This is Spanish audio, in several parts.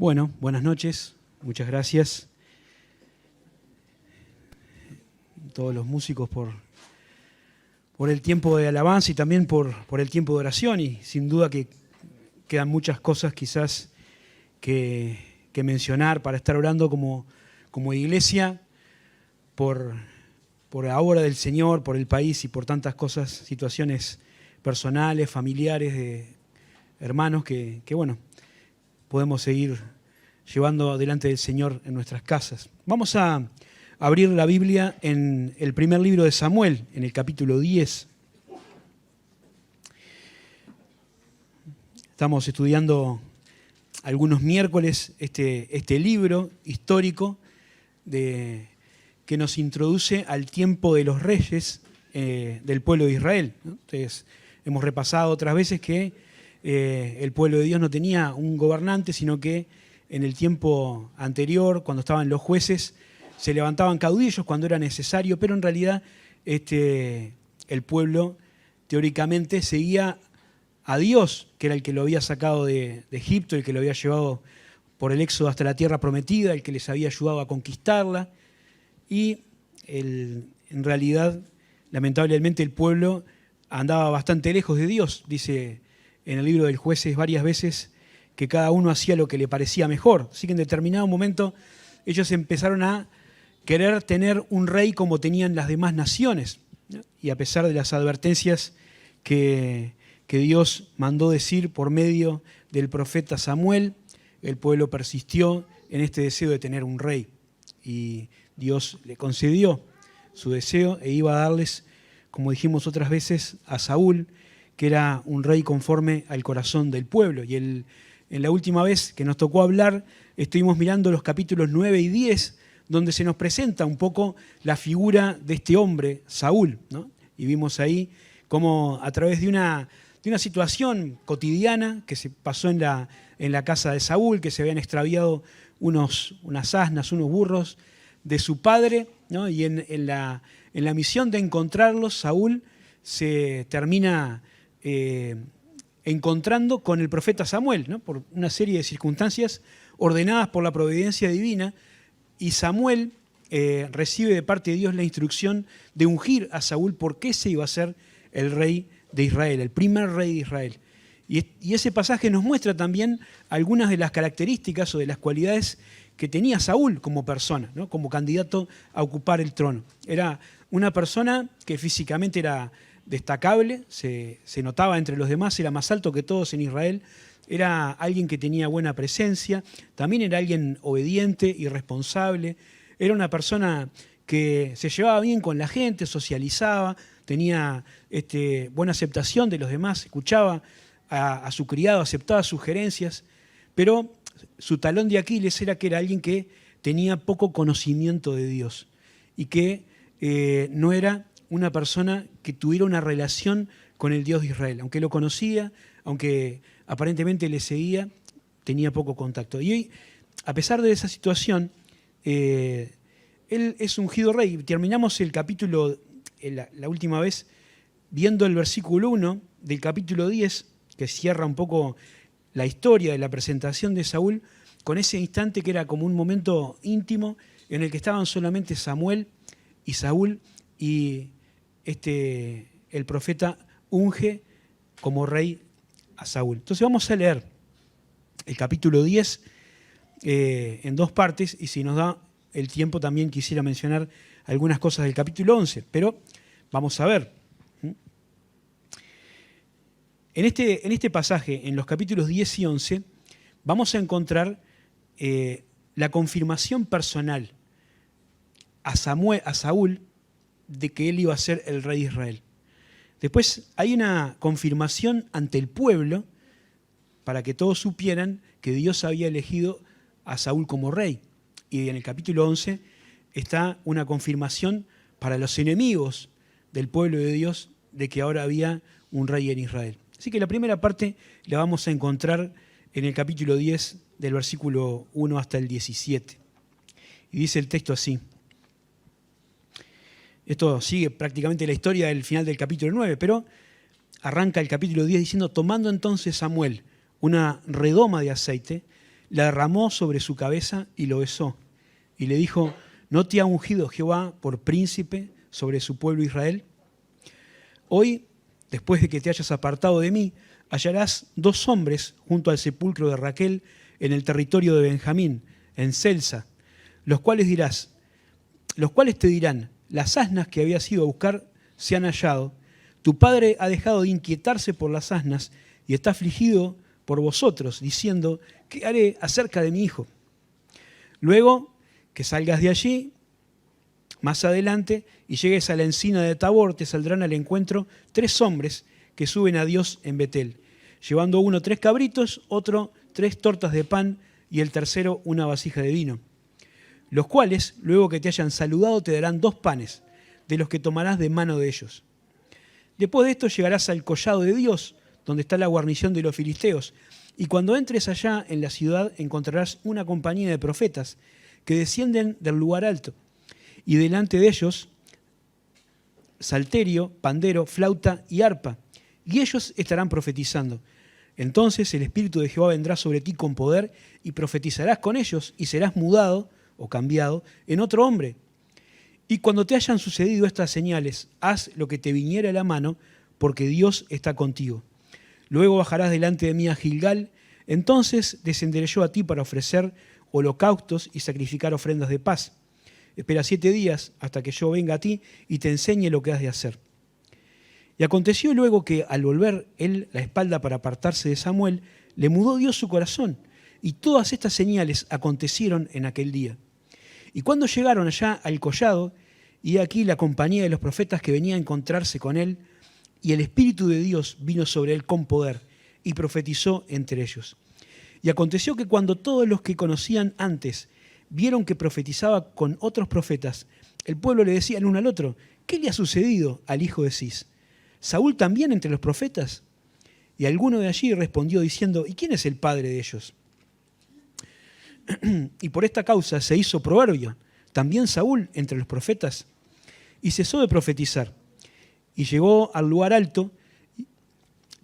Bueno, buenas noches, muchas gracias a todos los músicos por el tiempo de alabanza y también por el tiempo de oración, y sin duda que quedan muchas cosas quizás que mencionar para estar orando como iglesia por la obra del Señor, por el país y por tantas cosas, situaciones personales, familiares, de hermanos que bueno, podemos seguir llevando delante del Señor en nuestras casas. Vamos a abrir la Biblia en el primer libro de Samuel, en el capítulo 10. Estamos estudiando algunos miércoles este libro histórico que nos introduce al tiempo de los reyes del pueblo de Israel, ¿no? Entonces, hemos repasado otras veces que el pueblo de Dios no tenía un gobernante, sino que en el tiempo anterior, cuando estaban los jueces, se levantaban caudillos cuando era necesario, pero en realidad el pueblo teóricamente seguía a Dios, que era el que lo había sacado de Egipto, el que lo había llevado por el éxodo hasta la tierra prometida, el que les había ayudado a conquistarla, y en realidad, lamentablemente, el pueblo andaba bastante lejos de Dios. Dice en el libro del Jueces varias veces que cada uno hacía lo que le parecía mejor. Así que en determinado momento ellos empezaron a querer tener un rey como tenían las demás naciones, ¿no? Y a pesar de las advertencias que Dios mandó decir por medio del profeta Samuel, el pueblo persistió en este deseo de tener un rey. Y Dios le concedió su deseo e iba a darles, como dijimos otras veces, a Saúl, que era un rey conforme al corazón del pueblo. Y en la última vez que nos tocó hablar, estuvimos mirando los capítulos 9 y 10, donde se nos presenta un poco la figura de este hombre, Saúl, ¿no? Y vimos ahí cómo a través de una situación cotidiana que se pasó en la casa de Saúl, que se habían extraviado unas asnas, unos burros de su padre, ¿no? Y en la misión de encontrarlos, Saúl se termina encontrando con el profeta Samuel, ¿no? Por una serie de circunstancias ordenadas por la providencia divina, y Samuel recibe de parte de Dios la instrucción de ungir a Saúl porque ese iba a ser el rey de Israel, el primer rey de Israel. Y ese pasaje nos muestra también algunas de las características o de las cualidades que tenía Saúl como persona, ¿no? Como candidato a ocupar el trono. Era una persona que físicamente era destacable, se notaba entre los demás, era más alto que todos en Israel, era alguien que tenía buena presencia, también era alguien obediente y responsable, era una persona que se llevaba bien con la gente, socializaba, tenía buena aceptación de los demás, escuchaba a su criado, aceptaba sugerencias, pero su talón de Aquiles era que era alguien que tenía poco conocimiento de Dios y que no era una persona que tuviera una relación con el Dios de Israel. Aunque lo conocía, aunque aparentemente le seguía, tenía poco contacto. Y hoy, a pesar de esa situación, él es ungido rey. Terminamos el capítulo, la última vez, viendo el versículo 1 del capítulo 10, que cierra un poco la historia de la presentación de Saúl, con ese instante que era como un momento íntimo en el que estaban solamente Samuel y Saúl, y el profeta unge como rey a Saúl. Entonces vamos a leer el capítulo 10 en dos partes, y si nos da el tiempo también quisiera mencionar algunas cosas del capítulo 11, pero vamos a ver. En este pasaje, en los capítulos 10 y 11, vamos a encontrar la confirmación personal a Saúl de que él iba a ser el rey de Israel. Después hay una confirmación ante el pueblo para que todos supieran que Dios había elegido a Saúl como rey. Y en el capítulo 11 está una confirmación para los enemigos del pueblo de Dios de que ahora había un rey en Israel. Así que la primera parte la vamos a encontrar en el capítulo 10, del versículo 1 hasta el 17. Y dice el texto así. Esto sigue prácticamente la historia del final del capítulo 9, pero arranca el capítulo 10 diciendo: tomando entonces Samuel una redoma de aceite, la derramó sobre su cabeza y lo besó. Y le dijo, ¿no te ha ungido Jehová por príncipe sobre su pueblo Israel? Hoy, después de que te hayas apartado de mí, hallarás 2 hombres junto al sepulcro de Raquel en el territorio de Benjamín, en Celsa, los cuales te dirán, las asnas que habías ido a buscar se han hallado, tu padre ha dejado de inquietarse por las asnas y está afligido por vosotros, diciendo, ¿qué haré acerca de mi hijo? Luego que salgas de allí, más adelante, y llegues a la encina de Tabor, te saldrán al encuentro 3 hombres que suben a Dios en Betel, llevando uno 3 cabritos, otro 3 tortas de pan y el tercero una vasija de vino. Los cuales, luego que te hayan saludado, te darán 2 panes, de los que tomarás de mano de ellos. Después de esto llegarás al collado de Dios, donde está la guarnición de los filisteos, y cuando entres allá en la ciudad encontrarás una compañía de profetas que descienden del lugar alto, y delante de ellos salterio, pandero, flauta y arpa, y ellos estarán profetizando. Entonces el Espíritu de Jehová vendrá sobre ti con poder, y profetizarás con ellos, y serás mudado o cambiado en otro hombre. Y cuando te hayan sucedido estas señales, haz lo que te viniera a la mano, porque Dios está contigo. Luego bajarás delante de mí a Gilgal, entonces descenderé yo a ti para ofrecer holocaustos y sacrificar ofrendas de paz. Espera 7 días hasta que yo venga a ti y te enseñe lo que has de hacer. Y aconteció luego que al volver él la espalda para apartarse de Samuel, le mudó Dios su corazón, y todas estas señales acontecieron en aquel día. Y cuando llegaron allá al collado, y aquí la compañía de los profetas que venía a encontrarse con él, y el Espíritu de Dios vino sobre él con poder, y profetizó entre ellos. Y aconteció que cuando todos los que conocían antes vieron que profetizaba con otros profetas, el pueblo le decía el uno al otro, ¿qué le ha sucedido al hijo de Cis? ¿Saúl también entre los profetas? Y alguno de allí respondió diciendo, ¿y quién es el padre de ellos? Y por esta causa se hizo proverbio, también Saúl entre los profetas, y cesó de profetizar. Y llegó al lugar alto,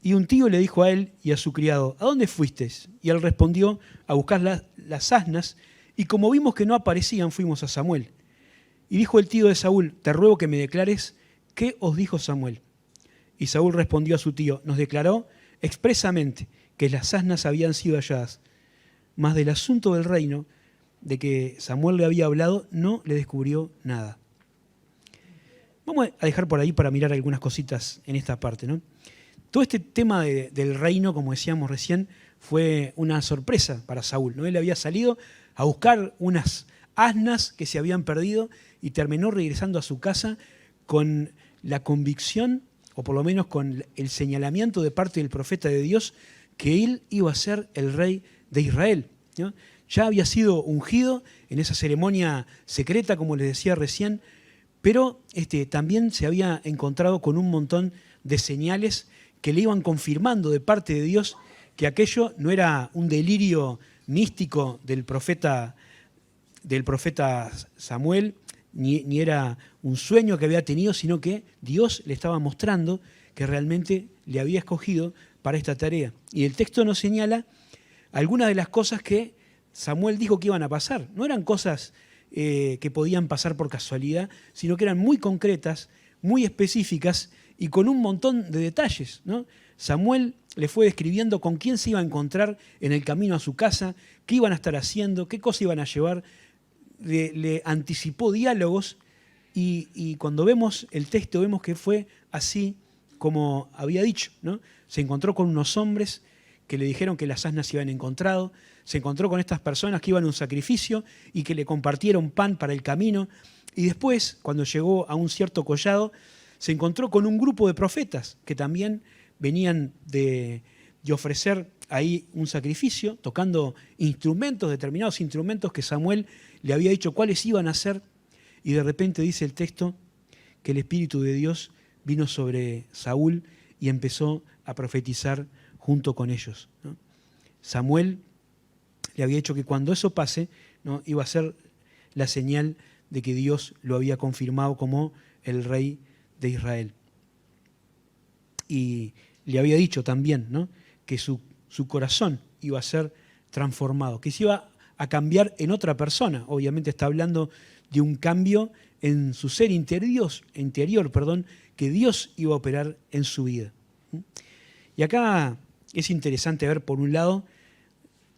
y un tío le dijo a él y a su criado, ¿a dónde fuisteis? Y él respondió, a buscar las asnas, y como vimos que no aparecían, fuimos a Samuel. Y dijo el tío de Saúl, te ruego que me declares, ¿qué os dijo Samuel? Y Saúl respondió a su tío, nos declaró expresamente que las asnas habían sido halladas, mas del asunto del reino de que Samuel le había hablado no le descubrió nada. Vamos a dejar por ahí para mirar algunas cositas en esta parte, ¿no? Todo este tema del reino, como decíamos recién, fue una sorpresa para Saúl, ¿no? Él había salido a buscar unas asnas que se habían perdido y terminó regresando a su casa con la convicción, o por lo menos con el señalamiento de parte del profeta de Dios, que él iba a ser el rey de Israel, ¿no? Ya había sido ungido en esa ceremonia secreta, como les decía recién, pero también se había encontrado con un montón de señales que le iban confirmando de parte de Dios que aquello no era un delirio místico del profeta Samuel, ni era un sueño que había tenido, sino que Dios le estaba mostrando que realmente le había escogido para esta tarea. Y el texto nos señala algunas de las cosas que Samuel dijo que iban a pasar. No eran cosas que podían pasar por casualidad, sino que eran muy concretas, muy específicas y con un montón de detalles, ¿no? Samuel le fue describiendo con quién se iba a encontrar en el camino a su casa, qué iban a estar haciendo, qué cosas iban a llevar, le anticipó diálogos y cuando vemos el texto vemos que fue así como había dicho, ¿no? Se encontró con unos hombres que le dijeron que las asnas se habían encontrado, se encontró con estas personas que iban a un sacrificio y que le compartieron pan para el camino, y después, cuando llegó a un cierto collado, se encontró con un grupo de profetas que también venían de ofrecer ahí un sacrificio, tocando instrumentos, determinados instrumentos que Samuel le había dicho cuáles iban a ser, y de repente dice el texto que el Espíritu de Dios vino sobre Saúl y empezó a profetizar junto con ellos, ¿no? Samuel le había dicho que cuando eso pase, ¿no?, iba a ser la señal de que Dios lo había confirmado como el rey de Israel. Y le había dicho también, ¿no?, que su corazón iba a ser transformado, que se iba a cambiar en otra persona. Obviamente está hablando de un cambio en su ser interior, que Dios iba a operar en su vida. Y acá es interesante ver, por un lado,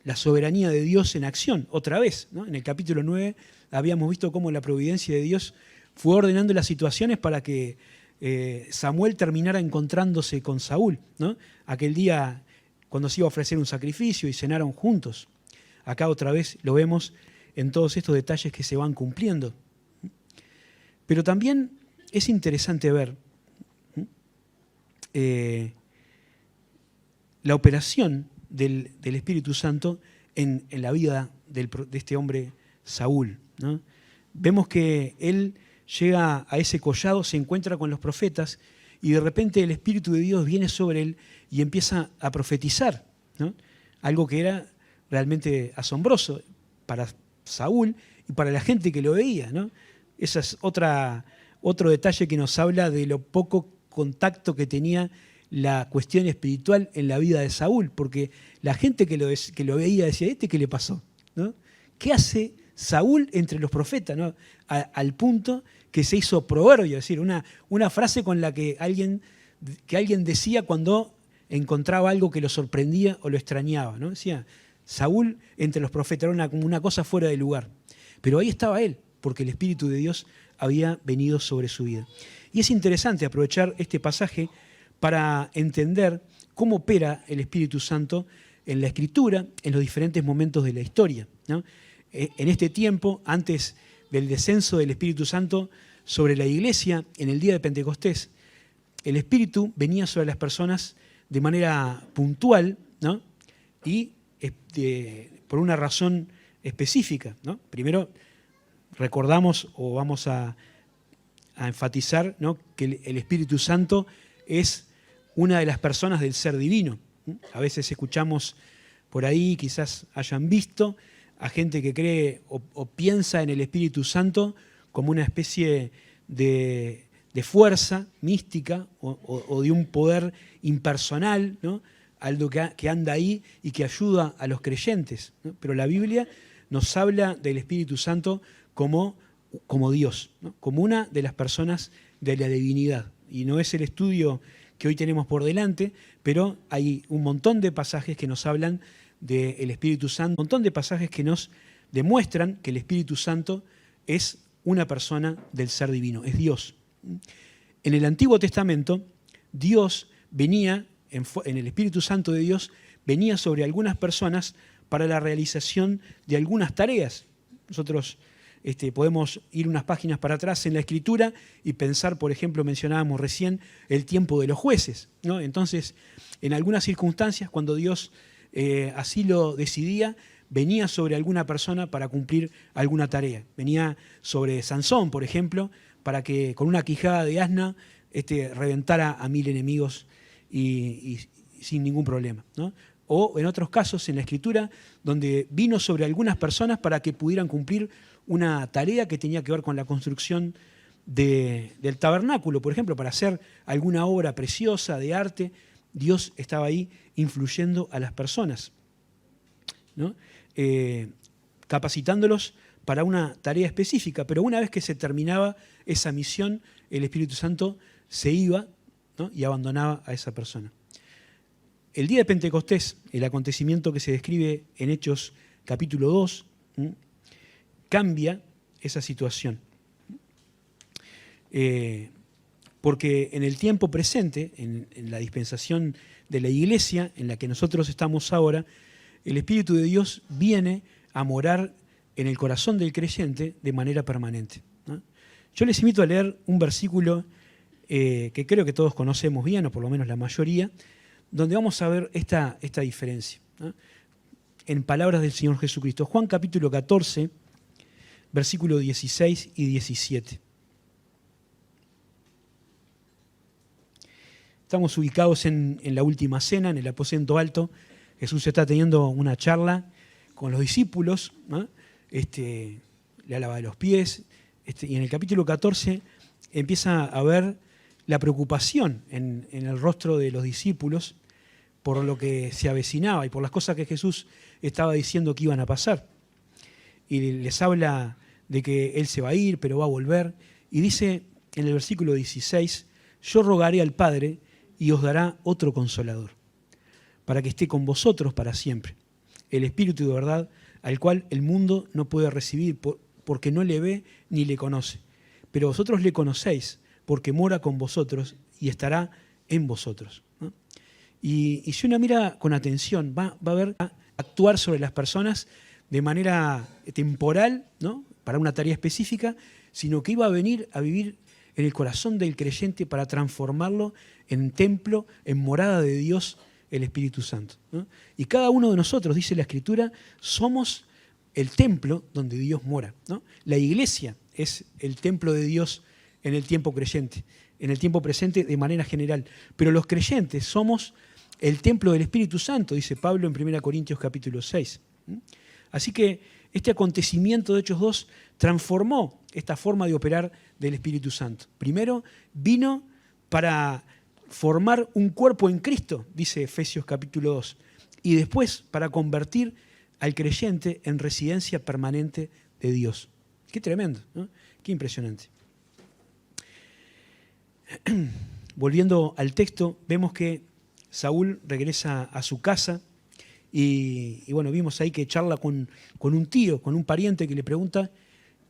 la soberanía de Dios en acción, otra vez, ¿no? En el capítulo 9 habíamos visto cómo la providencia de Dios fue ordenando las situaciones para que Samuel terminara encontrándose con Saúl, ¿no? Aquel día cuando se iba a ofrecer un sacrificio y cenaron juntos. Acá otra vez lo vemos en todos estos detalles que se van cumpliendo. Pero también es interesante ver la operación del Espíritu Santo en la vida de este hombre Saúl, ¿no? Vemos que él llega a ese collado, se encuentra con los profetas y de repente el Espíritu de Dios viene sobre él y empieza a profetizar, ¿no? Algo que era realmente asombroso para Saúl y para la gente que lo veía, ¿no? Ese es otro detalle que nos habla de lo poco contacto que tenía la cuestión espiritual en la vida de Saúl, porque la gente que lo veía decía, ¿qué le pasó? ¿No? ¿Qué hace Saúl entre los profetas? ¿No? Al punto que se hizo proverbio, es decir, una frase con la que alguien decía cuando encontraba algo que lo sorprendía o lo extrañaba, ¿no? Decía, Saúl entre los profetas, era como una cosa fuera de lugar. Pero ahí estaba él, porque el Espíritu de Dios había venido sobre su vida. Y es interesante aprovechar este pasaje para entender cómo opera el Espíritu Santo en la Escritura, en los diferentes momentos de la historia, ¿no? En este tiempo, antes del descenso del Espíritu Santo sobre la iglesia, en el día de Pentecostés, el Espíritu venía sobre las personas de manera puntual, ¿no? Y por una razón específica, ¿no? Primero, recordamos o vamos a enfatizar, ¿no?, que el Espíritu Santo es una de las personas del ser divino. A veces escuchamos por ahí, quizás hayan visto, a gente que cree o piensa en el Espíritu Santo como una especie de fuerza mística o de un poder impersonal, ¿no?, algo que anda ahí y que ayuda a los creyentes, ¿no? Pero la Biblia nos habla del Espíritu Santo como Dios, ¿no?, como una de las personas de la divinidad. Y no es el estudio que hoy tenemos por delante, pero hay un montón de pasajes que nos hablan del Espíritu Santo, un montón de pasajes que nos demuestran que el Espíritu Santo es una persona del ser divino, es Dios. En el Antiguo Testamento, Dios venía, en el Espíritu Santo de Dios, venía sobre algunas personas para la realización de algunas tareas. Nosotros podemos ir unas páginas para atrás en la Escritura y pensar, por ejemplo, mencionábamos recién el tiempo de los jueces, ¿no? Entonces, en algunas circunstancias, cuando Dios así lo decidía, venía sobre alguna persona para cumplir alguna tarea. Venía sobre Sansón, por ejemplo, para que con una quijada de asna reventara a 1000 enemigos y sin ningún problema, ¿no? O en otros casos en la Escritura, donde vino sobre algunas personas para que pudieran cumplir una tarea que tenía que ver con la construcción del tabernáculo, por ejemplo, para hacer alguna obra preciosa de arte. Dios estaba ahí influyendo a las personas, ¿no? Capacitándolos para una tarea específica, pero una vez que se terminaba esa misión, el Espíritu Santo se iba, ¿no?, y abandonaba a esa persona. El día de Pentecostés, el acontecimiento que se describe en Hechos capítulo 2, cambia esa situación. Porque en el tiempo presente, en la dispensación de la iglesia en la que nosotros estamos ahora, el Espíritu de Dios viene a morar en el corazón del creyente de manera permanente, ¿no? Yo les invito a leer un versículo que creo que todos conocemos bien, o por lo menos la mayoría, donde vamos a ver esta diferencia, ¿no?, en palabras del Señor Jesucristo. Juan capítulo 14, versículo 16 y 17. Estamos ubicados en la última cena, en el aposento alto. Jesús está teniendo una charla con los discípulos, ¿no? Le lava los pies, y en el capítulo 14 empieza a ver la preocupación en el rostro de los discípulos por lo que se avecinaba y por las cosas que Jesús estaba diciendo que iban a pasar. Y les habla de que Él se va a ir, pero va a volver. Y dice en el versículo 16, yo rogaré al Padre y os dará otro consolador, para que esté con vosotros para siempre. El Espíritu de verdad, al cual el mundo no puede recibir porque no le ve ni le conoce. Pero vosotros le conocéis, porque mora con vosotros y estará en vosotros, ¿no? Y si uno mira con atención, va a ver actuar sobre las personas de manera temporal, ¿no? Para una tarea específica, sino que iba a venir a vivir en el corazón del creyente para transformarlo en templo, en morada de Dios, el Espíritu Santo, ¿no? Y cada uno de nosotros, dice la Escritura, somos el templo donde Dios mora, ¿no? La iglesia es el templo de Dios en el tiempo creyente, en el tiempo presente de manera general. Pero los creyentes somos el templo del Espíritu Santo, dice Pablo en 1 Corintios capítulo 6. Así que este acontecimiento de Hechos 2 transformó esta forma de operar del Espíritu Santo. Primero vino para formar un cuerpo en Cristo, dice Efesios capítulo 2, y después para convertir al creyente en residencia permanente de Dios. Qué tremendo, ¿no? Qué impresionante. Volviendo al texto, vemos que Saúl regresa a su casa y bueno, vimos ahí que charla con un tío, con un pariente que le pregunta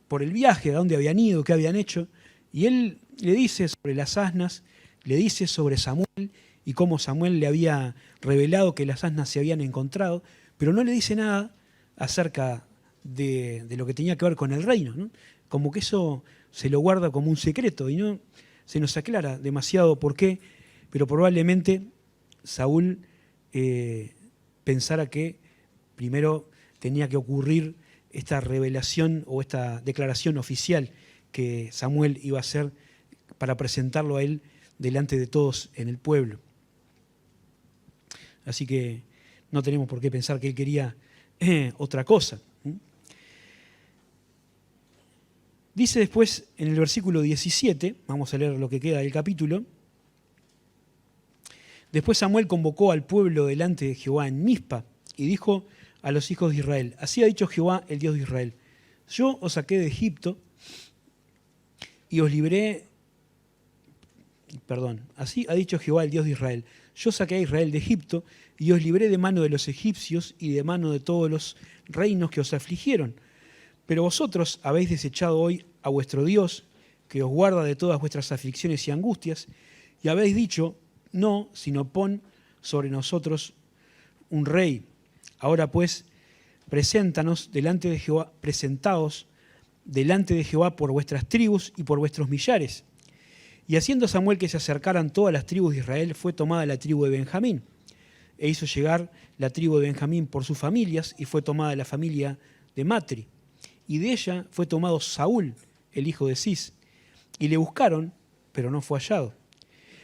por el viaje, a dónde habían ido, qué habían hecho, y él le dice sobre las asnas, le dice sobre Samuel y cómo Samuel le había revelado que las asnas se habían encontrado, pero no le dice nada acerca de lo que tenía que ver con el reino, ¿no? Como que eso se lo guarda como un secreto y no se nos aclara demasiado por qué, pero probablemente Saúl pensara que primero tenía que ocurrir esta revelación o esta declaración oficial que Samuel iba a hacer para presentarlo a él delante de todos en el pueblo. Así que no tenemos por qué pensar que él quería otra cosa. Dice después en el versículo 17, vamos a leer lo que queda del capítulo, después Samuel convocó al pueblo delante de Jehová en Mizpa y dijo a los hijos de Israel, así ha dicho Jehová, el Dios de Israel, yo os saqué de Egipto y os libré, así ha dicho Jehová, el Dios de Israel, yo saqué a Israel de Egipto y os libré de mano de los egipcios y de mano de todos los reinos que os afligieron. Pero vosotros habéis desechado hoy a vuestro Dios, que os guarda de todas vuestras aflicciones y angustias, y habéis dicho, no, sino pon sobre nosotros un rey. Ahora pues, presentaos delante de Jehová por vuestras tribus y por vuestros millares. Y haciendo Samuel que se acercaran todas las tribus de Israel, fue tomada la tribu de Benjamín, e hizo llegar la tribu de Benjamín por sus familias, y fue tomada la familia de Matri. Y de ella fue tomado Saúl, el hijo de Cis, y le buscaron, pero no fue hallado.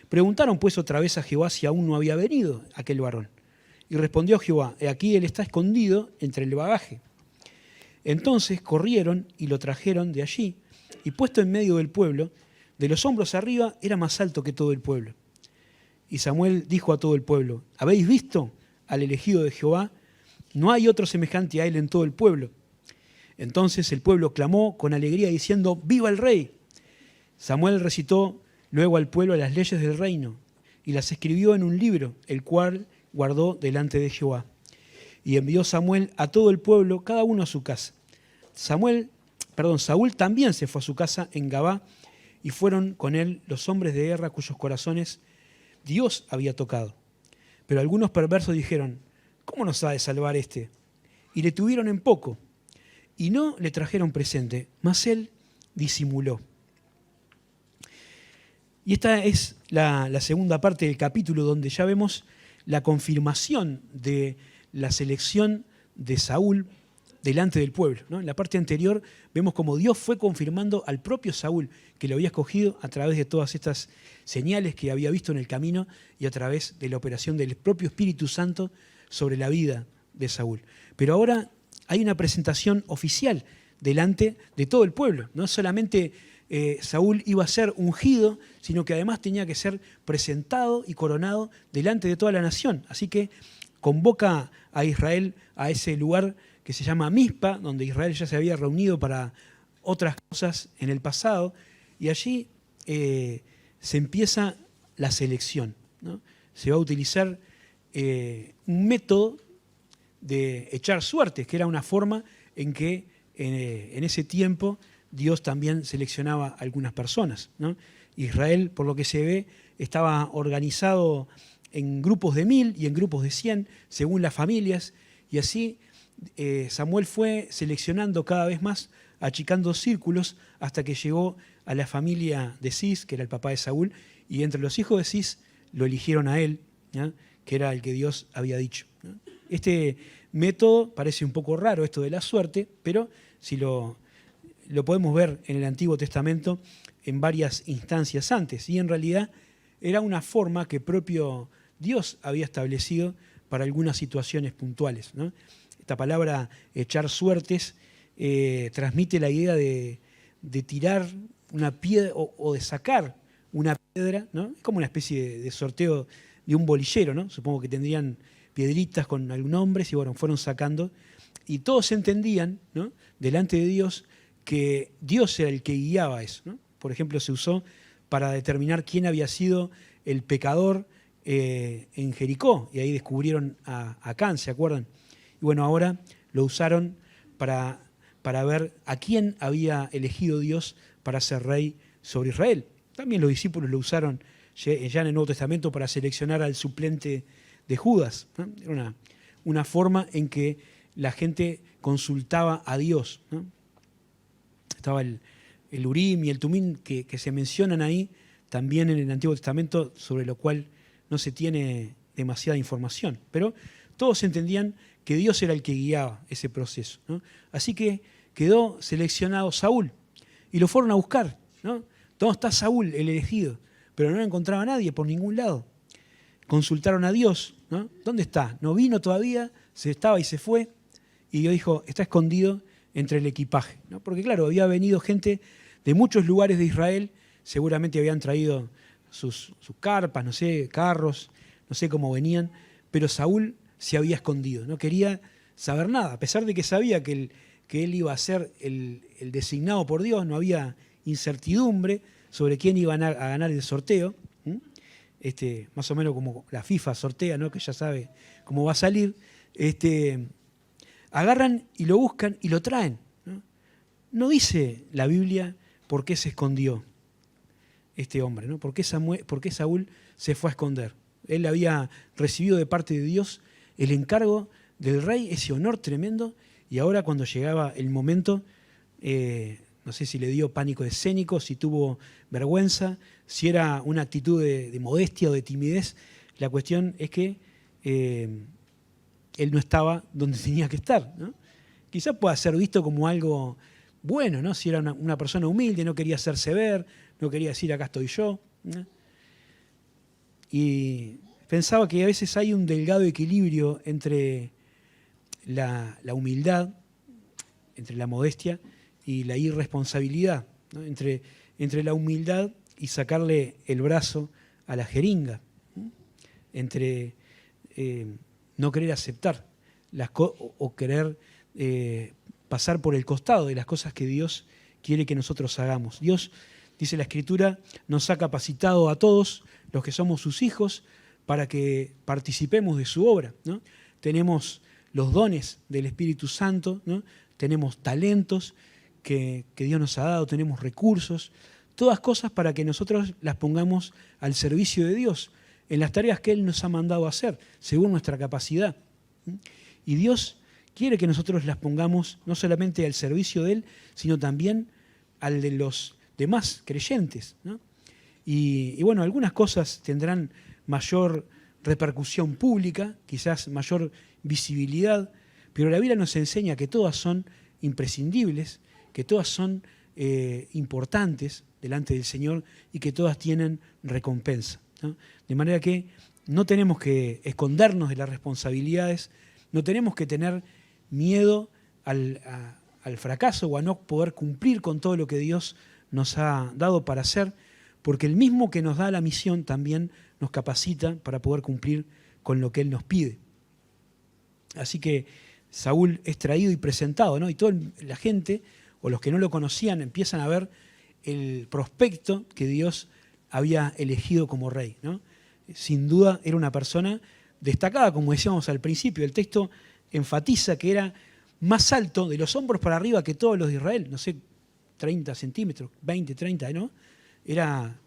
Preguntaron pues otra vez a Jehová si aún no había venido aquel varón. Y respondió Jehová, he aquí él está escondido entre el bagaje. Entonces corrieron y lo trajeron de allí, y puesto en medio del pueblo, de los hombros arriba era más alto que todo el pueblo. Y Samuel dijo a todo el pueblo, ¿habéis visto al elegido de Jehová? No hay otro semejante a él en todo el pueblo. Entonces el pueblo clamó con alegría diciendo, ¡viva el rey! Samuel recitó luego al pueblo las leyes del reino y las escribió en un libro, el cual guardó delante de Jehová. Y envió Samuel a todo el pueblo, cada uno a su casa. Saúl también se fue a su casa en Gabá y fueron con él los hombres de guerra cuyos corazones Dios había tocado. Pero algunos perversos dijeron, ¿cómo nos ha de salvar este? Y le tuvieron en poco. Y no le trajeron presente, mas él disimuló. Y esta es la segunda parte del capítulo donde ya vemos la confirmación de la selección de Saúl delante del pueblo, ¿no? En la parte anterior vemos cómo Dios fue confirmando al propio Saúl, que lo había escogido a través de todas estas señales que había visto en el camino y a través de la operación del propio Espíritu Santo sobre la vida de Saúl. Pero ahora hay una presentación oficial delante de todo el pueblo. No solamente Saúl iba a ser ungido, sino que además tenía que ser presentado y coronado delante de toda la nación. Así que convoca a Israel a ese lugar que se llama Mizpa, donde Israel ya se había reunido para otras cosas en el pasado, y allí se empieza la selección, ¿no? Se va a utilizar un método de echar suertes, que era una forma en que en ese tiempo Dios también seleccionaba a algunas personas, ¿no? Israel, por lo que se ve, estaba organizado en grupos de 1000 y en grupos de 100, según las familias, y así Samuel fue seleccionando cada vez más, achicando círculos, hasta que llegó a la familia de Cis, que era el papá de Saúl, y entre los hijos de Cis lo eligieron a él, ¿no? Que era el que Dios había dicho, ¿no? Este método parece un poco raro, esto de la suerte, pero si lo podemos ver en el Antiguo Testamento en varias instancias antes, y en realidad era una forma que propio Dios había establecido para algunas situaciones puntuales, ¿no? Esta palabra echar suertes transmite la idea de tirar una piedra o de sacar una piedra, ¿no? Es como una especie de sorteo de un bolillero, ¿no? Supongo que tendrían piedritas con algún nombre y bueno, fueron sacando. Y todos entendían, ¿no?, delante de Dios, que Dios era el que guiaba eso, ¿no? Por ejemplo, se usó para determinar quién había sido el pecador en Jericó, y ahí descubrieron a Acán, ¿se acuerdan? Y bueno, ahora lo usaron para ver a quién había elegido Dios para ser rey sobre Israel. También los discípulos lo usaron ya en el Nuevo Testamento para seleccionar al suplente de Judas, ¿no? Era una forma en que la gente consultaba a Dios, ¿no? Estaba el Urim y el Tumim que se mencionan ahí también en el Antiguo Testamento, sobre lo cual no se tiene demasiada información, pero todos entendían que Dios era el que guiaba ese proceso, ¿no? Así que quedó seleccionado Saúl y lo fueron a buscar, ¿no? ¿Dónde está Saúl, el elegido? Pero no lo encontraba nadie por ningún lado. Consultaron a Dios, ¿no? ¿Dónde está? No vino todavía, se estaba y se fue, y Dios dijo, está escondido entre el equipaje, ¿no? Porque claro, había venido gente de muchos lugares de Israel, seguramente habían traído sus carpas, no sé, carros, no sé cómo venían, pero Saúl se había escondido, no quería saber nada, a pesar de que sabía que él iba a ser el designado por Dios, no había incertidumbre sobre quién iba a ganar el sorteo, más o menos como la FIFA sortea, ¿no?, que ya sabe cómo va a salir, agarran y lo buscan y lo traen, ¿no? No dice la Biblia por qué se escondió este hombre, ¿no? ¿Por qué Saúl se fue a esconder? Él había recibido de parte de Dios el encargo del rey, ese honor tremendo, y ahora cuando llegaba el momento, no sé si le dio pánico escénico, si tuvo vergüenza, si era una actitud de modestia o de timidez. La cuestión es que él no estaba donde tenía que estar, ¿no? Quizás pueda ser visto como algo bueno, ¿no? Si era una persona humilde, no quería hacerse ver, no quería decir acá estoy yo, ¿no? Y pensaba que a veces hay un delgado equilibrio entre la humildad, entre la modestia y la irresponsabilidad, ¿no? Entre la humildad y sacarle el brazo a la jeringa, ¿no? Entre no querer aceptar o querer pasar por el costado de las cosas que Dios quiere que nosotros hagamos. Dios, dice la Escritura, nos ha capacitado a todos los que somos sus hijos para que participemos de su obra, ¿no? Tenemos los dones del Espíritu Santo, ¿no? Tenemos talentos que Dios nos ha dado, tenemos recursos, todas cosas para que nosotros las pongamos al servicio de Dios, en las tareas que Él nos ha mandado a hacer, según nuestra capacidad. Y Dios quiere que nosotros las pongamos no solamente al servicio de Él, sino también al de los demás creyentes, ¿no? Y bueno, algunas cosas tendrán mayor repercusión pública, quizás mayor visibilidad, pero la Biblia nos enseña que todas son imprescindibles, que todas son importantes delante del Señor y que todas tienen recompensa, ¿no? De manera que no tenemos que escondernos de las responsabilidades, no tenemos que tener miedo al fracaso o a no poder cumplir con todo lo que Dios nos ha dado para hacer, porque el mismo que nos da la misión también nos capacita para poder cumplir con lo que Él nos pide. Así que Saúl es traído y presentado, ¿no? Y toda la gente, o los que no lo conocían, empiezan a ver el prospecto que Dios había elegido como rey, ¿no? Sin duda era una persona destacada, como decíamos al principio. El texto enfatiza que era más alto de los hombros para arriba que todos los de Israel, no sé, 30 centímetros, 20, 30, ¿no? Era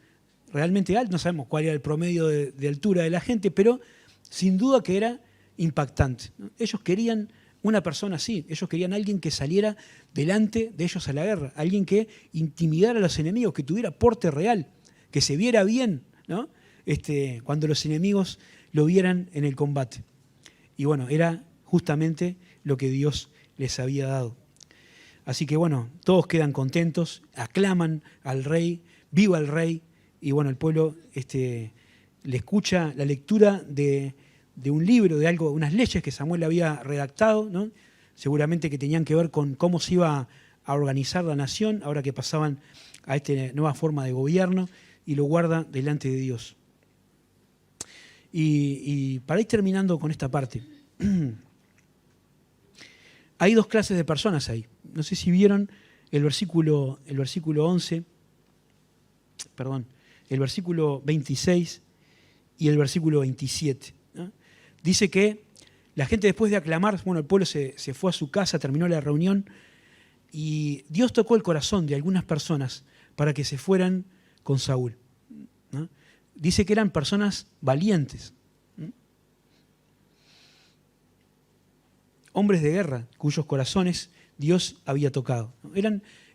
realmente alto, no sabemos cuál era el promedio de altura de la gente, pero sin duda que era impactante, ¿no? Ellos querían una persona así, ellos querían alguien que saliera delante de ellos a la guerra, alguien que intimidara a los enemigos, que tuviera porte real, que se viera bien, ¿no? Cuando los enemigos lo vieran en el combate. Y bueno, era justamente lo que Dios les había dado. Así que bueno, todos quedan contentos, aclaman al rey, viva el rey, y bueno, el pueblo le escucha la lectura de un libro, de algo, unas leyes que Samuel había redactado, ¿no? Seguramente que tenían que ver con cómo se iba a organizar la nación, ahora que pasaban a esta nueva forma de gobierno, y lo guarda delante de Dios. Y para ir terminando con esta parte, hay dos clases de personas ahí. No sé si vieron el versículo 11, perdón, el versículo 26 y el versículo 27, ¿no? Dice que la gente, después de aclamar, bueno, el pueblo se fue a su casa, terminó la reunión, y Dios tocó el corazón de algunas personas para que se fueran con Saúl, ¿no? Dice que eran personas valientes, ¿no? Hombres de guerra cuyos corazones Dios había tocado, ¿no?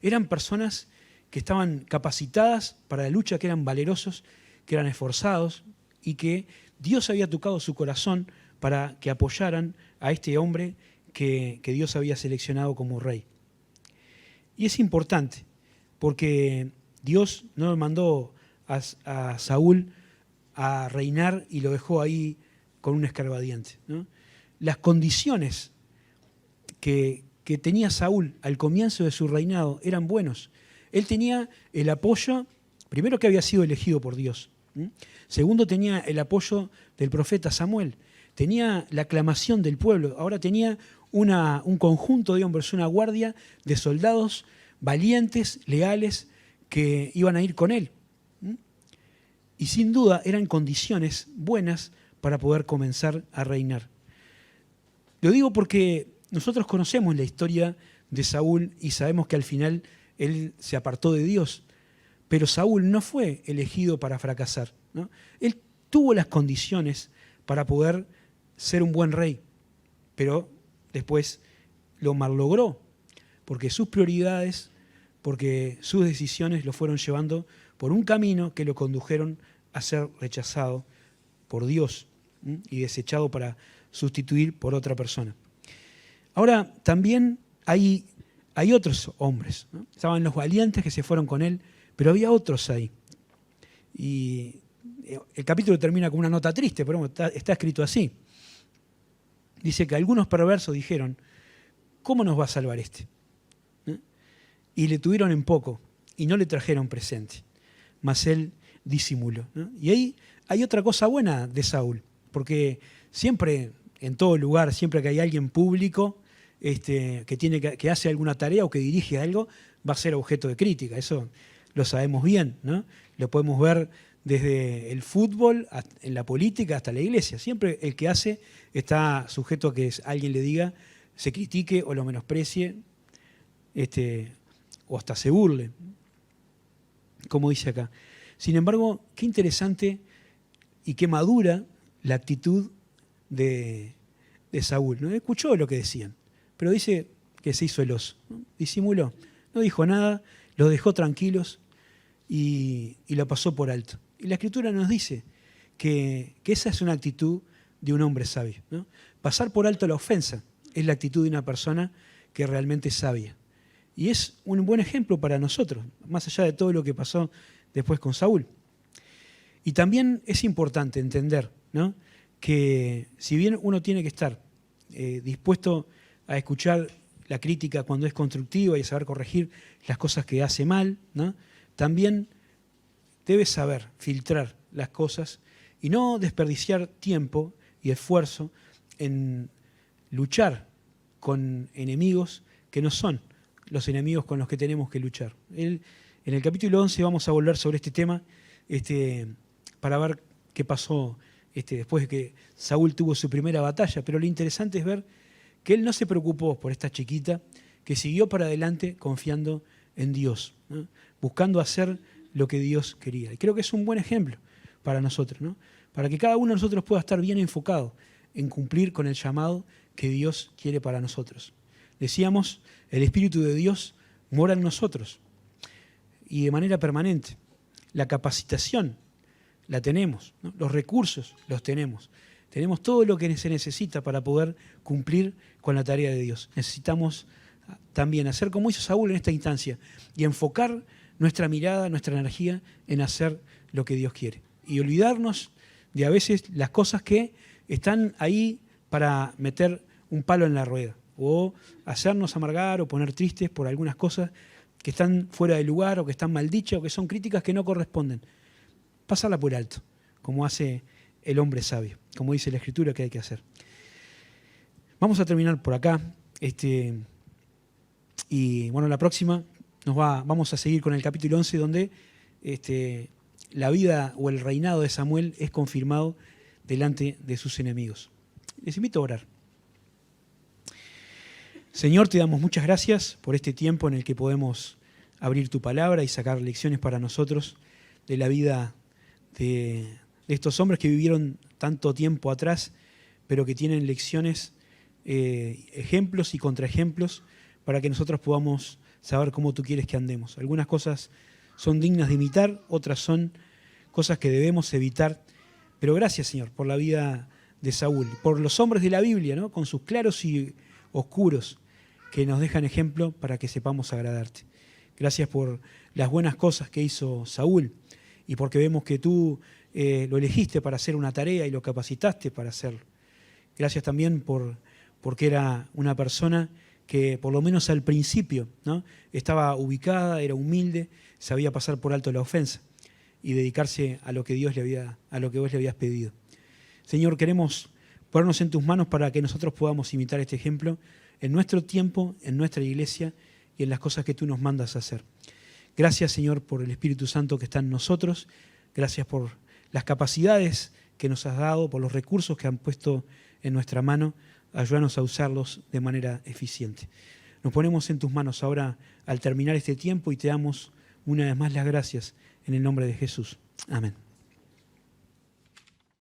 Eran personas que estaban capacitadas para la lucha, que eran valerosos, que eran esforzados, y que Dios había tocado su corazón para que apoyaran a este hombre que Dios había seleccionado como rey. Y es importante, porque Dios no lo mandó a Saúl a reinar y lo dejó ahí con un escarbadiente, ¿no? Las condiciones que tenía Saúl al comienzo de su reinado eran buenos. Él tenía el apoyo, primero, que había sido elegido por Dios. Segundo, tenía el apoyo del profeta Samuel. Tenía la aclamación del pueblo. Ahora tenía un conjunto de hombres, una guardia de soldados valientes, leales, que iban a ir con él. Y sin duda eran condiciones buenas para poder comenzar a reinar. Lo digo porque nosotros conocemos la historia de Saúl y sabemos que al final él se apartó de Dios. Pero Saúl no fue elegido para fracasar, ¿no? Él tuvo las condiciones para poder ser un buen rey, pero después lo malogró, porque sus prioridades, porque sus decisiones lo fueron llevando por un camino que lo condujeron a ser rechazado por Dios, ¿sí? Y desechado para sustituir por otra persona. Ahora, también hay otros hombres, ¿no? Estaban los valientes que se fueron con él, pero había otros ahí. Y el capítulo termina con una nota triste, pero está escrito así. Dice que algunos perversos dijeron, ¿cómo nos va a salvar este? ¿Eh? Y le tuvieron en poco y no le trajeron presente, mas él disimuló, ¿no? Y ahí hay otra cosa buena de Saúl, porque siempre, en todo lugar, siempre que hay alguien público que hace alguna tarea o que dirige algo, va a ser objeto de crítica. Eso lo sabemos bien, ¿no? Lo podemos ver desde el fútbol, en la política, hasta la iglesia. Siempre el que hace está sujeto a que alguien le diga, se critique o lo menosprecie, o hasta se burle, como dice acá. Sin embargo, qué interesante y qué madura la actitud de Saúl, ¿no? Escuchó lo que decían, pero dice que se hizo el oso, ¿no? Disimuló, no dijo nada, los dejó tranquilos y lo pasó por alto. Y la Escritura nos dice que esa es una actitud de un hombre sabio, ¿no? Pasar por alto la ofensa es la actitud de una persona que realmente es sabia. Y es un buen ejemplo para nosotros, más allá de todo lo que pasó después con Saúl. Y también es importante entender, ¿no?, que si bien uno tiene que estar dispuesto a escuchar la crítica cuando es constructiva y a saber corregir las cosas que hace mal, ¿no?, también debe saber filtrar las cosas y no desperdiciar tiempo y esfuerzo en luchar con enemigos que no son los enemigos con los que tenemos que luchar. En el capítulo 11 vamos a volver sobre este tema para ver qué pasó después de que Saúl tuvo su primera batalla, pero lo interesante es ver que él no se preocupó por esta chiquita, que siguió para adelante confiando en Dios, ¿no? Buscando hacer lo que Dios quería. Y creo que es un buen ejemplo para nosotros, ¿no? Para que cada uno de nosotros pueda estar bien enfocado en cumplir con el llamado que Dios quiere para nosotros. Decíamos, el Espíritu de Dios mora en nosotros y de manera permanente. La capacitación la tenemos, ¿no? Los recursos los tenemos. Tenemos todo lo que se necesita para poder cumplir con la tarea de Dios. Necesitamos también hacer como hizo Saúl en esta instancia y enfocar nuestra mirada, nuestra energía en hacer lo que Dios quiere. Y olvidarnos de a veces las cosas que están ahí para meter un palo en la rueda o hacernos amargar o poner tristes por algunas cosas que están fuera de lugar o que están mal dichas o que son críticas que no corresponden. Pasarla por alto, como hace el hombre sabio, como dice la Escritura que hay que hacer. Vamos a terminar por acá. Y bueno, la próxima vamos a seguir con el capítulo 11, donde la vida o el reinado de Samuel es confirmado delante de sus enemigos. Les invito a orar. Señor, te damos muchas gracias por este tiempo en el que podemos abrir tu palabra y sacar lecciones para nosotros de la vida de estos hombres que vivieron tanto tiempo atrás, pero que tienen lecciones, ejemplos y contraejemplos para que nosotros podamos saber cómo tú quieres que andemos. Algunas cosas son dignas de imitar, otras son cosas que debemos evitar. Pero gracias, Señor, por la vida de Saúl, por los hombres de la Biblia, ¿no? Con sus claros y oscuros, que nos dejan ejemplo para que sepamos agradarte. Gracias por las buenas cosas que hizo Saúl y porque vemos que tú lo elegiste para hacer una tarea y lo capacitaste para hacerlo. Gracias también porque era una persona que por lo menos al principio, ¿no? Estaba ubicada, era humilde, sabía pasar por alto la ofensa y dedicarse a lo que vos le habías pedido. Señor, queremos ponernos en tus manos para que nosotros podamos imitar este ejemplo en nuestro tiempo, en nuestra iglesia y en las cosas que tú nos mandas a hacer. Gracias, Señor, por el Espíritu Santo que está en nosotros. Gracias por las capacidades que nos has dado, por los recursos que han puesto en nuestra mano. Ayúdanos a usarlos de manera eficiente. Nos ponemos en tus manos ahora al terminar este tiempo y te damos una vez más las gracias en el nombre de Jesús. Amén.